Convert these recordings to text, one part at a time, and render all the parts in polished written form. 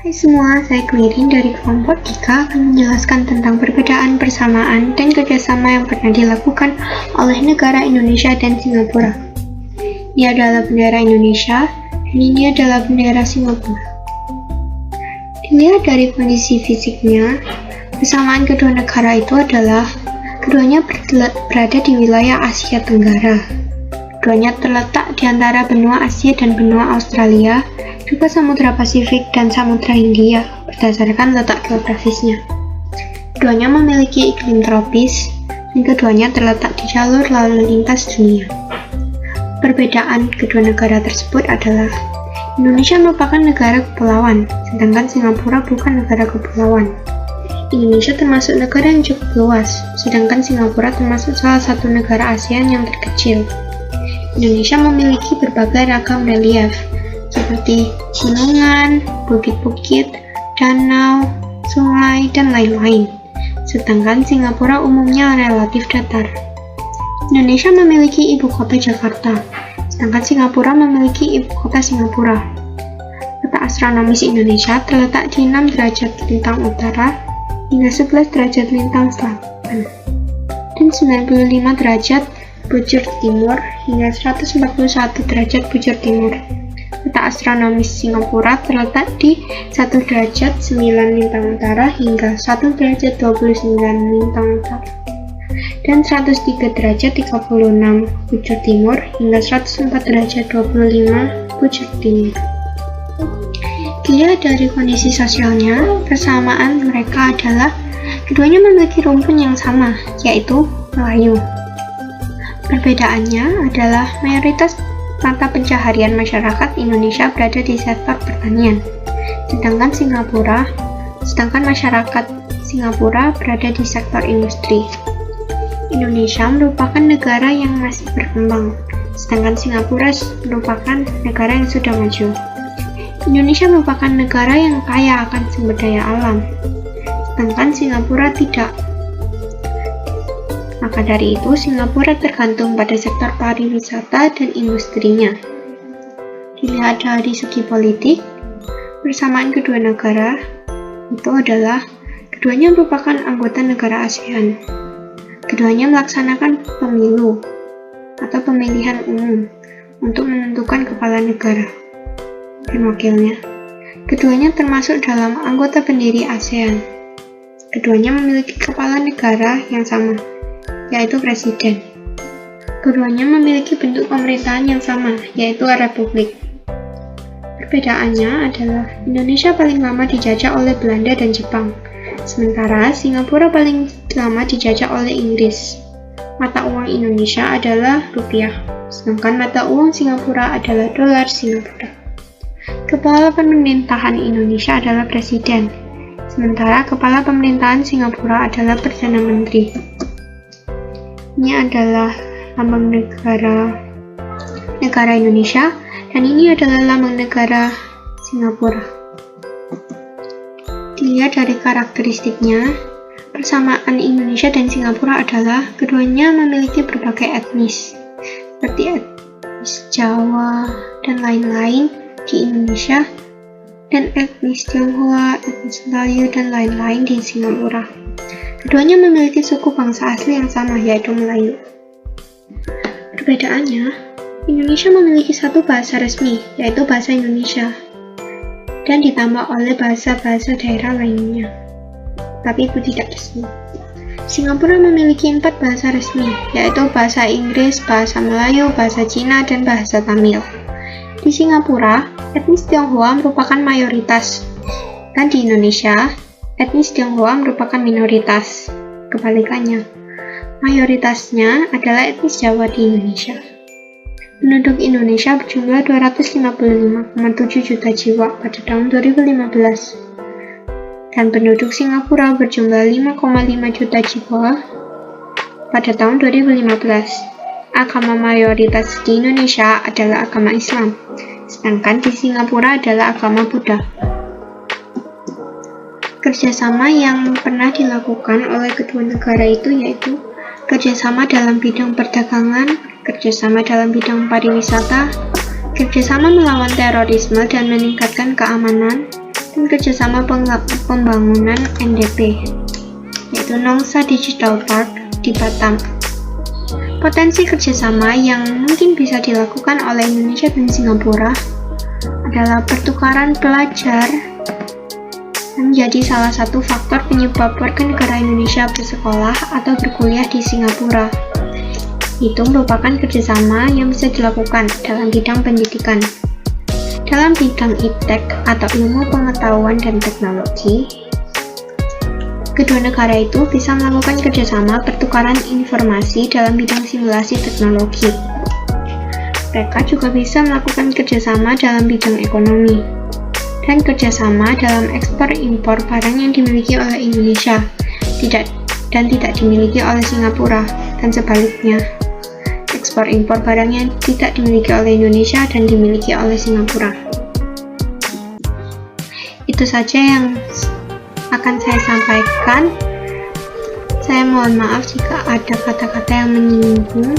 Hai semua, saya Klirin dari kelompok 3 akan menjelaskan tentang perbedaan, persamaan, dan kerjasama yang pernah dilakukan oleh negara Indonesia dan Singapura. Ini adalah bendera Indonesia, dan ini adalah bendera Singapura. Dilihat dari kondisi fisiknya, persamaan kedua negara itu adalah keduanya berada di wilayah Asia Tenggara. Keduanya terletak di antara benua Asia dan benua Australia, juga Samudra Pasifik dan Samudra Hindia berdasarkan letak geografisnya. Keduanya memiliki iklim tropis, dan keduanya terletak di jalur lalu lintas dunia. Perbedaan kedua negara tersebut adalah Indonesia merupakan negara kepulauan, sedangkan Singapura bukan negara kepulauan. Indonesia termasuk negara yang cukup luas, sedangkan Singapura termasuk salah satu negara ASEAN yang terkecil. Indonesia memiliki berbagai ragam relief, seperti gunungan, bukit-bukit, danau, sungai, dan lain-lain. Sedangkan Singapura umumnya relatif datar. Indonesia memiliki ibu kota Jakarta, sedangkan Singapura memiliki ibu kota Singapura. Letak astronomis Indonesia terletak di 6 derajat lintang utara hingga 11 derajat lintang selatan, dan 95 derajat bujur timur hingga 141 derajat bujur timur. Letak astronomis Singapura terletak di 1 derajat 9 lintang utara hingga 1 derajat 29 lintang utara, dan 103 derajat 36 bujur timur hingga 104 derajat 25 bujur timur. Dilihat dari kondisi sosialnya, persamaan mereka adalah keduanya memiliki rumpun yang sama, yaitu Melayu. Perbedaannya adalah mayoritas mata pencaharian masyarakat Indonesia berada di sektor pertanian, sedangkan masyarakat Singapura berada di sektor industri. Indonesia merupakan negara yang masih berkembang, sedangkan Singapura merupakan negara yang sudah maju. Indonesia merupakan negara yang kaya akan sumber daya alam, sedangkan Singapura tidak. Maka dari itu, Singapura tergantung pada sektor pariwisata dan industrinya. Dilihat dari segi politik, persamaan kedua negara itu adalah keduanya merupakan anggota negara ASEAN. Keduanya melaksanakan pemilu atau pemilihan umum untuk menentukan kepala negara dan wakilnya. Keduanya termasuk dalam anggota pendiri ASEAN. Keduanya memiliki kepala negara yang sama, yaitu presiden. Keduanya memiliki bentuk pemerintahan yang sama, yaitu republik. Perbedaannya adalah Indonesia paling lama dijajah oleh Belanda dan Jepang, sementara Singapura paling lama dijajah oleh Inggris. Mata uang Indonesia adalah rupiah, sedangkan mata uang Singapura adalah dolar Singapura. Kepala pemerintahan Indonesia adalah presiden, sementara kepala pemerintahan Singapura adalah perdana menteri. Ini adalah lambang negara Indonesia, dan ini adalah lambang negara Singapura. Dilihat dari karakteristiknya, persamaan Indonesia dan Singapura adalah keduanya memiliki berbagai etnis, seperti etnis Jawa dan lain-lain di Indonesia, dan etnis Tionghoa, etnis Melayu, dan lain-lain di Singapura. Keduanya memiliki suku bangsa asli yang sama, yaitu Melayu. Perbedaannya, Indonesia memiliki satu bahasa resmi, yaitu bahasa Indonesia, dan ditambah oleh bahasa-bahasa daerah lainnya, tapi itu tidak resmi. Singapura memiliki 4 bahasa resmi, yaitu bahasa Inggris, bahasa Melayu, bahasa Cina, dan bahasa Tamil. Di Singapura, etnis Tionghoa merupakan mayoritas, dan di Indonesia, etnis Tionghoa merupakan minoritas. Kebalikannya, mayoritasnya adalah etnis Jawa di Indonesia. Penduduk Indonesia berjumlah 255,7 juta jiwa pada tahun 2015, dan penduduk Singapura berjumlah 5,5 juta jiwa pada tahun 2015. Agama mayoritas di Indonesia adalah agama Islam, sedangkan di Singapura adalah agama Buddha. Kerjasama yang pernah dilakukan oleh kedua negara itu yaitu kerjasama dalam bidang perdagangan, kerjasama dalam bidang pariwisata, kerjasama melawan terorisme dan meningkatkan keamanan, dan kerjasama pembangunan NDP, yaitu Nongsa Digital Park di Batam. Potensi kerjasama yang mungkin bisa dilakukan oleh Indonesia dan Singapura adalah pertukaran pelajar menjadi salah satu faktor penyebab warga negara Indonesia bersekolah atau berkuliah di Singapura. Itu merupakan kerjasama yang bisa dilakukan dalam bidang pendidikan. Dalam bidang iptek atau ilmu pengetahuan dan teknologi, kedua negara itu bisa melakukan kerjasama pertukaran informasi dalam bidang simulasi teknologi. Mereka juga bisa melakukan kerjasama dalam bidang ekonomi dan kerjasama dalam ekspor-impor barang yang dimiliki oleh Indonesia dan tidak dimiliki oleh Singapura, dan sebaliknya. Ekspor-impor barang yang tidak dimiliki oleh Indonesia dan dimiliki oleh Singapura. Itu saja yang akan saya sampaikan. Saya mohon maaf jika ada kata-kata yang menyinggung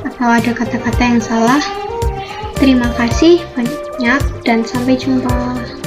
atau ada kata-kata yang salah. Terima kasih banyak dan sampai jumpa.